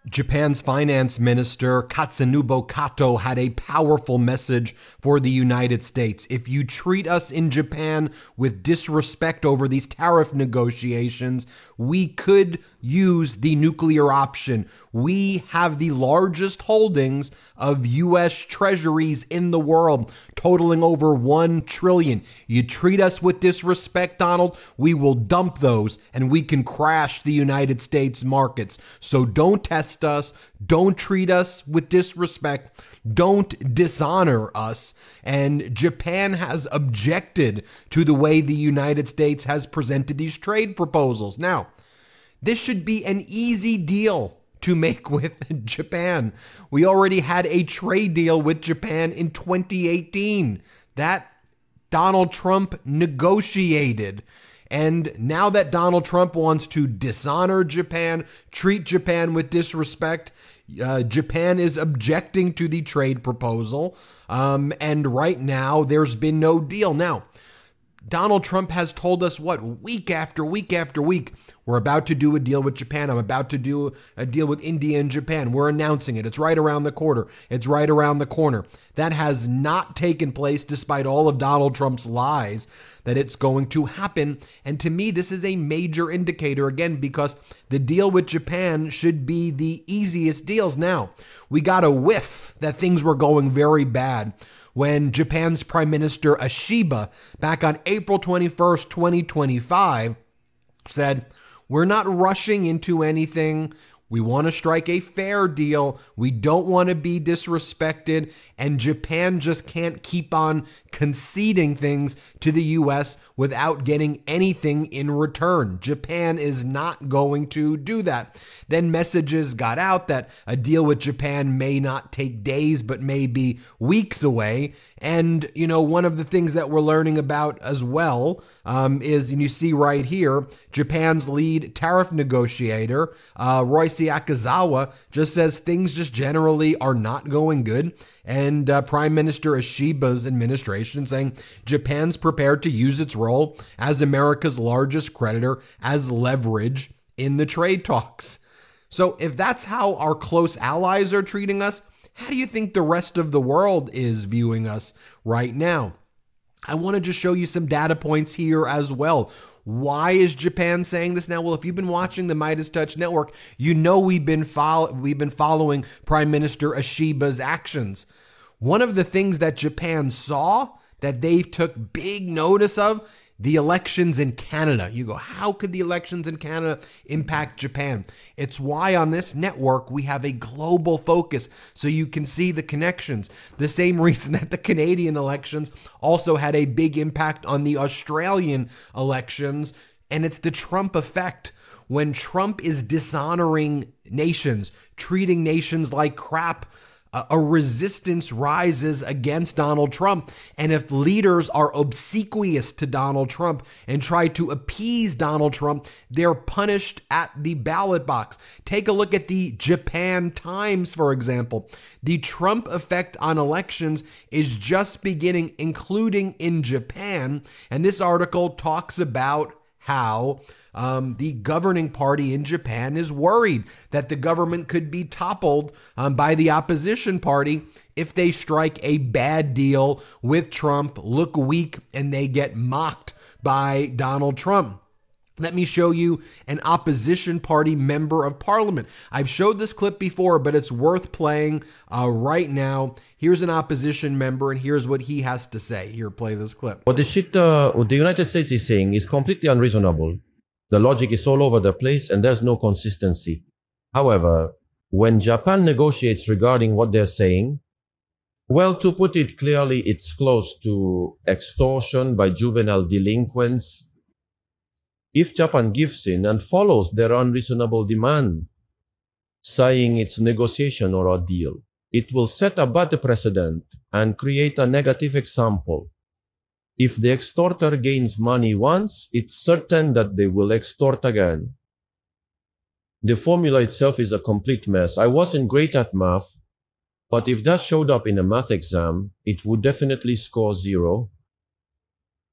Japan's finance minister, Katsunobu Kato, had a powerful message for the United States. If you treat us in Japan with disrespect over these tariff negotiations, we could use the nuclear option. We have the largest holdings of U.S. treasuries in the world, totaling over $1 trillion. You treat us with disrespect, Donald, we will dump those and we can crash the United States markets. So don't test us, don't treat us with disrespect, don't dishonor us. And Japan has objected to the way the United States has presented these trade proposals. Now, this should be an easy deal to make with Japan. We already had a trade deal with Japan in 2018 that Donald Trump negotiated. And now that Donald Trump wants to dishonor Japan, treat Japan with disrespect, Japan is objecting to the trade proposal. And right now, there's been no deal. Now, Donald Trump has told us week after week after week, we're about to do a deal with Japan. I'm about to do a deal with India and Japan. We're announcing it. It's right around the corner. It's right around the corner. That has not taken place despite all of Donald Trump's lies that it's going to happen. And to me, this is a major indicator, again, because the deal with Japan should be the easiest deals. Now, we got a whiff that things were going very bad when Japan's Prime Minister Ashiba, back on April 21st, 2025, said, "We're not rushing into anything. We want to strike a fair deal. We don't want to be disrespected. And Japan just can't keep on conceding things to the U.S. without getting anything in return. Japan is not going to do that." Then messages got out that a deal with Japan may not take days, but may be weeks away. And, you know, one of the things that we're learning about as well is, and you see right here, Japan's lead tariff negotiator, Royce Akazawa, just says things just generally are not going good. And Prime Minister Ashiba's administration saying Japan's prepared to use its role as America's largest creditor as leverage in the trade talks. So if that's how our close allies are treating us, how do you think the rest of the world is viewing us right now? I want to just show you some data points here as well. Why is Japan saying this now? Well, if you've been watching the MeidasTouch network, you know we've been following Prime Minister Ashiba's actions. One of the things that Japan saw that they took big notice of, the elections in Canada. You go, how could the elections in Canada impact Japan? It's why on this network we have a global focus so you can see the connections. The same reason that the Canadian elections also had a big impact on the Australian elections, and it's the Trump effect. When Trump is dishonoring nations, treating nations like crap, a resistance rises against Donald Trump. And if leaders are obsequious to Donald Trump and try to appease Donald Trump, they're punished at the ballot box. Take a look at the Japan Times, for example. The Trump effect on elections is just beginning, including in Japan. And this article talks about how the governing party in Japan is worried that the government could be toppled by the opposition party if they strike a bad deal with Trump, look weak, and they get mocked by Donald Trump. Let me show you an opposition party member of parliament. I've showed this clip before, but it's worth playing right now. Here's an opposition member, and here's what he has to say. Here, play this clip. What the United States is saying is completely unreasonable. The logic is all over the place, and there's no consistency. However, when Japan negotiates regarding what they're saying, well, to put it clearly, it's close to extortion by juvenile delinquents. If Japan gives in and follows their unreasonable demand, saying it's negotiation or a deal, it will set a bad precedent and create a negative example. If the extorter gains money once, it's certain that they will extort again. The formula itself is a complete mess. I wasn't great at math, but if that showed up in a math exam, it would definitely score 0.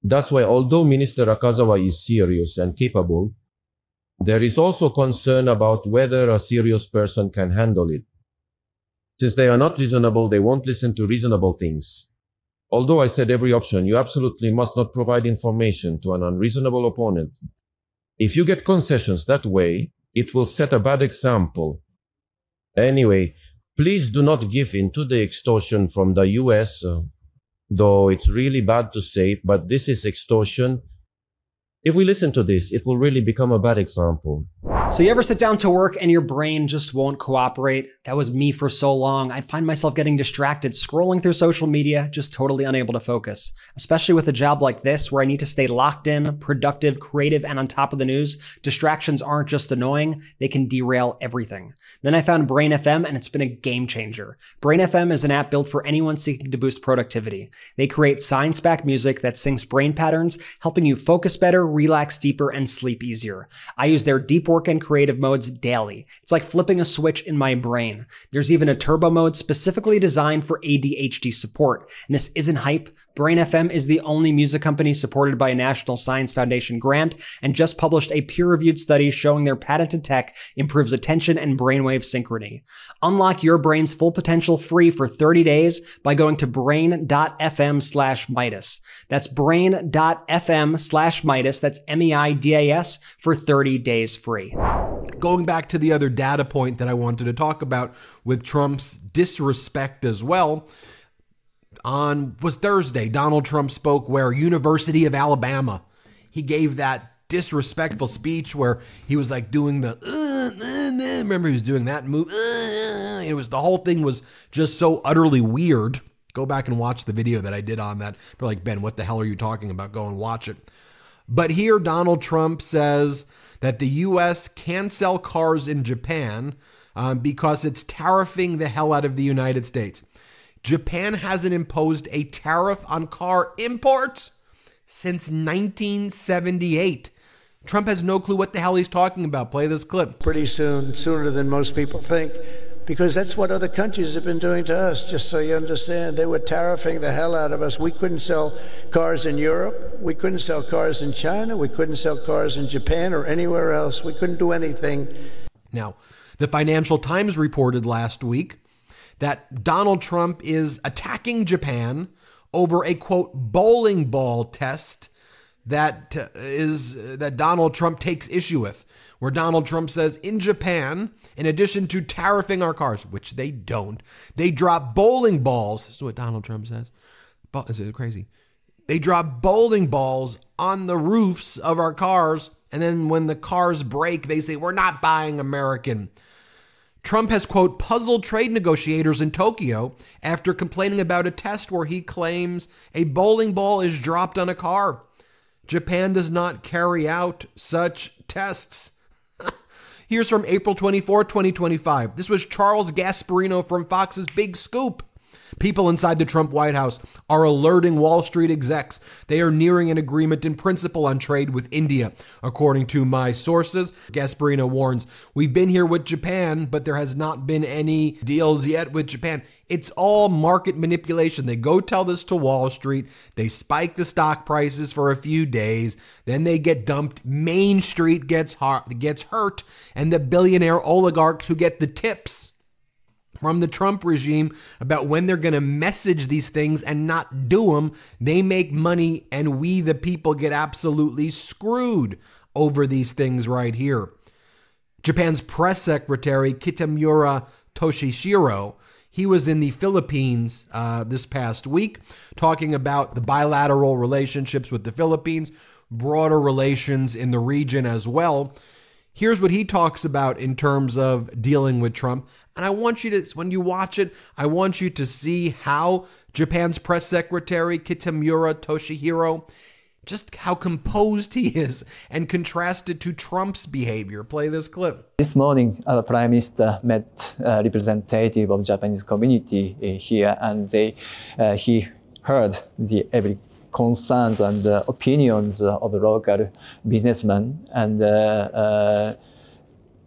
That's why, although Minister Akazawa is serious and capable, There is also concern about whether a serious person can handle it. Since they are not reasonable, they won't listen to reasonable things. Although I said every option, you absolutely must not provide information to an unreasonable opponent. If you get concessions that way, it will set a bad example. Anyway, please do not give in to the extortion from the US, though it's really bad to say it, but this is extortion. If we listen to this, it will really become a bad example. So you ever sit down to work and your brain just won't cooperate? That was me for so long. I'd find myself getting distracted, scrolling through social media, just totally unable to focus. Especially with a job like this where I need to stay locked in, productive, creative, and on top of the news, distractions aren't just annoying, they can derail everything. Then I found Brain FM and it's been a game changer. Brain FM is an app built for anyone seeking to boost productivity. They create science-backed music that syncs brain patterns, helping you focus better, relax deeper, and sleep easier. I use their deep work and creative modes daily. It's like flipping a switch in my brain. There's even a turbo mode specifically designed for ADHD support. And this isn't hype. Brain FM is the only music company supported by a National Science Foundation grant and just published a peer-reviewed study showing their patented tech improves attention and brainwave synchrony. Unlock your brain's full potential free for 30 days by going to brain.fm/Meidas. That's brain.fm/Meidas. That's MEIDAS for 30 days free. Going back to the other data point that I wanted to talk about with Trump's disrespect as well, was Thursday, Donald Trump spoke where University of Alabama. He gave that disrespectful speech where he was like doing the, remember he was doing that move. The whole thing was just so utterly weird. Go back and watch the video that I did on that. You're like, Ben, what the hell are you talking about? Go and watch it. But here Donald Trump says that the U.S. can sell cars in Japan because it's tariffing the hell out of the United States. Japan hasn't imposed a tariff on car imports since 1978. Trump has no clue what the hell he's talking about. Play this clip. Pretty soon, sooner than most people think, because that's what other countries have been doing to us, just so you understand. They were tariffing the hell out of us. We couldn't sell cars in Europe. We couldn't sell cars in China. We couldn't sell cars in Japan or anywhere else. We couldn't do anything. Now, the Financial Times reported last week that Donald Trump is attacking Japan over a, quote, bowling ball test that Donald Trump takes issue with, where Donald Trump says in Japan, in addition to tariffing our cars, which they don't, they drop bowling balls. This is what Donald Trump says. Is it crazy? They drop bowling balls on the roofs of our cars, and then when the cars break, they say, we're not buying American. Trump has, quote, puzzled trade negotiators in Tokyo after complaining about a test where he claims a bowling ball is dropped on a car. Japan does not carry out such tests. Here's from April 24, 2025. This was Charles Gasparino from Fox's Big Scoop. People inside the Trump White House are alerting Wall Street execs they are nearing an agreement in principle on trade with India. According to my sources, Gasparino warns, we've been here with Japan, but there has not been any deals yet with Japan. It's all market manipulation. They go tell this to Wall Street. They spike the stock prices for a few days. Then they get dumped. Main Street gets hurt. And the billionaire oligarchs who get the tips from the Trump regime about when they're going to message these things and not do them, they make money, and we, the people, get absolutely screwed over these things right here. Japan's press secretary, Kitamura Toshishiro, he was in the Philippines this past week talking about the bilateral relationships with the Philippines, broader relations in the region as well. Here's what he talks about in terms of dealing with Trump. And I want you to, when you watch it, I want you to see how Japan's press secretary, Kitamura Toshihiro, just how composed he is and contrasted to Trump's behavior. Play this clip. This morning, our Prime Minister met a representative of Japanese community here, and he heard every concerns and opinions of the local businessmen. And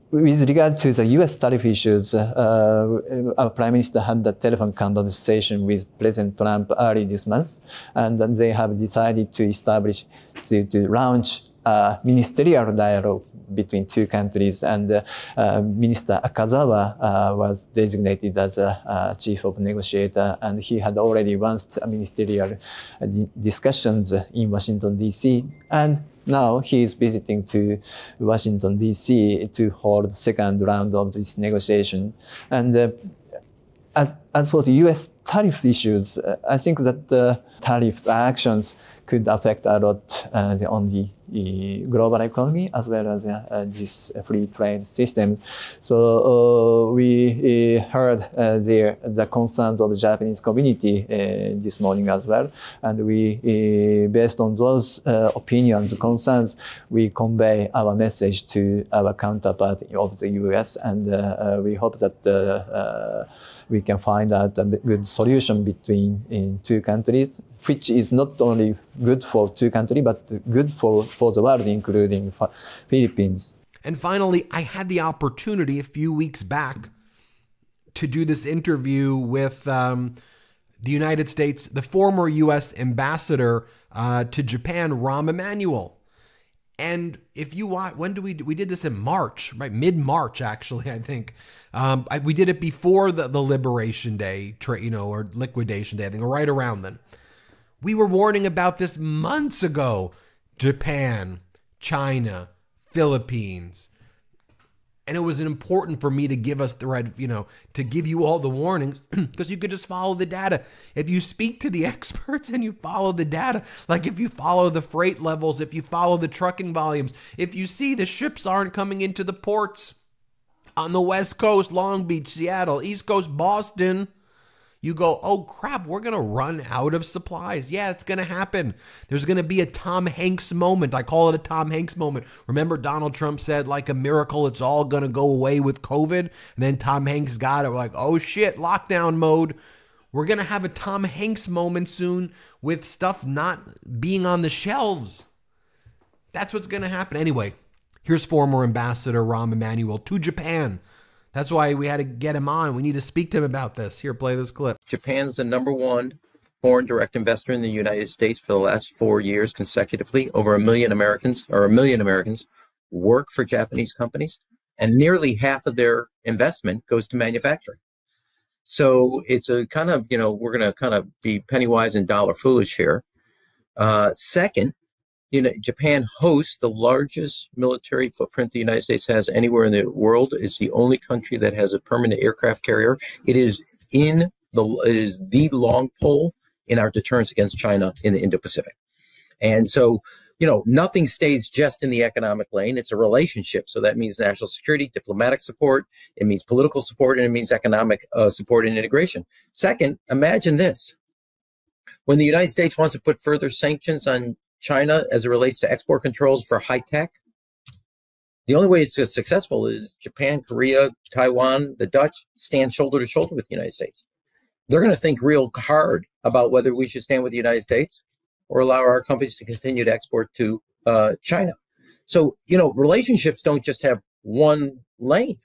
with regard to the U.S. tariff issues, our Prime Minister had a telephone conversation with President Trump early this month, and they have decided to launch a ministerial dialogue between two countries. And Minister Akazawa was designated as a chief of negotiator, and he had already launched ministerial discussions in Washington, D.C. And now he is visiting to Washington, D.C. to hold second round of this negotiation. And as for the U.S. tariff issues, I think that the tariff actions could affect a lot on the global economy as well as this free trade system. So we heard the concerns of the Japanese community this morning as well. And we, based on those opinions, concerns, we convey our message to our counterpart of the U.S. And we hope that we can find out a good solution between two countries, which is not only good for two countries, but good for the world, including Philippines. And finally, I had the opportunity a few weeks back to do this interview with the United States, the former U.S. ambassador to Japan, Rahm Emanuel. And if you watch, when do we did this in March, right? Mid-March, actually, I think. We did it before the Liberation Day, or Liquidation Day, I think, or right around then. We were warning about this months ago. Japan, China, Philippines. And it was important for me to give us the right, to give you all the warnings, because you could just follow the data. If you speak to the experts and you follow the data, like if you follow the freight levels, if you follow the trucking volumes, if you see the ships aren't coming into the ports on the West Coast, Long Beach, Seattle, East Coast, Boston, you go, oh crap, we're going to run out of supplies. Yeah, it's going to happen. There's going to be a Tom Hanks moment. I call it a Tom Hanks moment. Remember Donald Trump said, like a miracle, it's all going to go away with COVID. And then Tom Hanks got it. We're like, oh shit, lockdown mode. We're going to have a Tom Hanks moment soon with stuff not being on the shelves. That's what's going to happen. Anyway, here's former Ambassador Rahm Emanuel to Japan. That's why we had to get him on. We need to speak to him about this. Here, play this clip. Japan's the #1 foreign direct investor in the United States for the last 4 years consecutively. Over a million Americans work for Japanese companies, and nearly half of their investment goes to manufacturing. So it's a kind of, we're going to kind of be penny wise and dollar foolish here. Second, Japan hosts the largest military footprint the United States has anywhere in the world. It's the only country that has a permanent aircraft carrier. It is the long pole in our deterrence against China in the Indo-Pacific. And so, nothing stays just in the economic lane. It's a relationship. So that means national security, diplomatic support, it means political support, and it means economic support and integration. Second, imagine this. When the United States wants to put further sanctions on China as it relates to export controls for high tech, the only way it's successful is Japan, Korea, Taiwan, the Dutch stand shoulder to shoulder with the United States. They're going to think real hard about whether we should stand with the United States or allow our companies to continue to export to China. So, relationships don't just have one lane.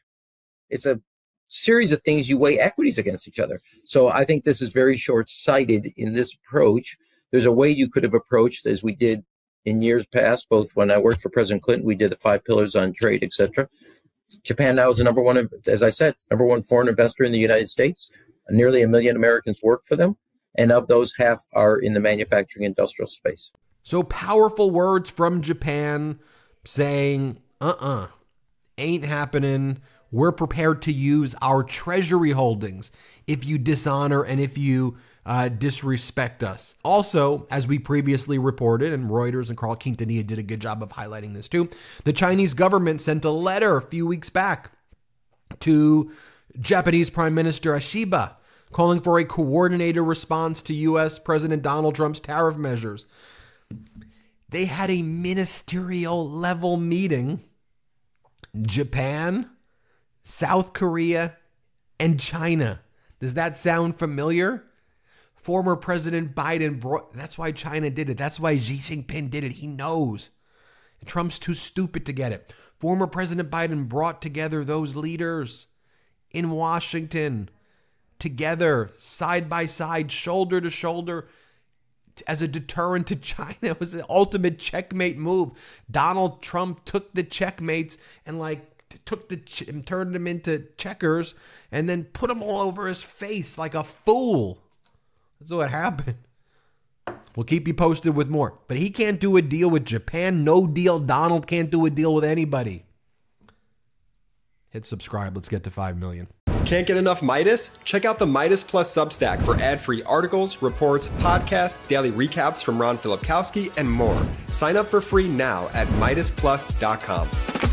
It's a series of things. You weigh equities against each other. So I think this is very short-sighted in this approach. There's a way you could have approached, as we did in years past, both when I worked for President Clinton, we did the 5 pillars on trade, etc. Japan now is the #1, as I said, #1 foreign investor in the United States. Nearly a million Americans work for them. And of those, half are in the manufacturing industrial space. So powerful words from Japan saying, ain't happening. We're prepared to use our treasury holdings if you dishonor and if you disrespect us. Also, as we previously reported, and Reuters and Carl Quintanilla did a good job of highlighting this too, the Chinese government sent a letter a few weeks back to Japanese Prime Minister Ashiba calling for a coordinated response to U.S. President Donald Trump's tariff measures. They had a ministerial level meeting. Japan, South Korea, and China. Does that sound familiar? Former President Biden that's why China did it. That's why Xi Jinping did it. He knows. And Trump's too stupid to get it. Former President Biden brought together those leaders in Washington, together, side by side, shoulder to shoulder, as a deterrent to China. It was the ultimate checkmate move. Donald Trump took the checkmates and turned them into checkers and then put them all over his face like a fool. That's what happened. We'll keep you posted with more. But he can't do a deal with Japan. No deal. Donald can't do a deal with anybody. Hit subscribe. Let's get to 5 million. Can't get enough Meidas? Check out the Meidas Plus Substack for ad-free articles, reports, podcasts, daily recaps from Ron Filipkowski, and more. Sign up for free now at MeidasPlus.com.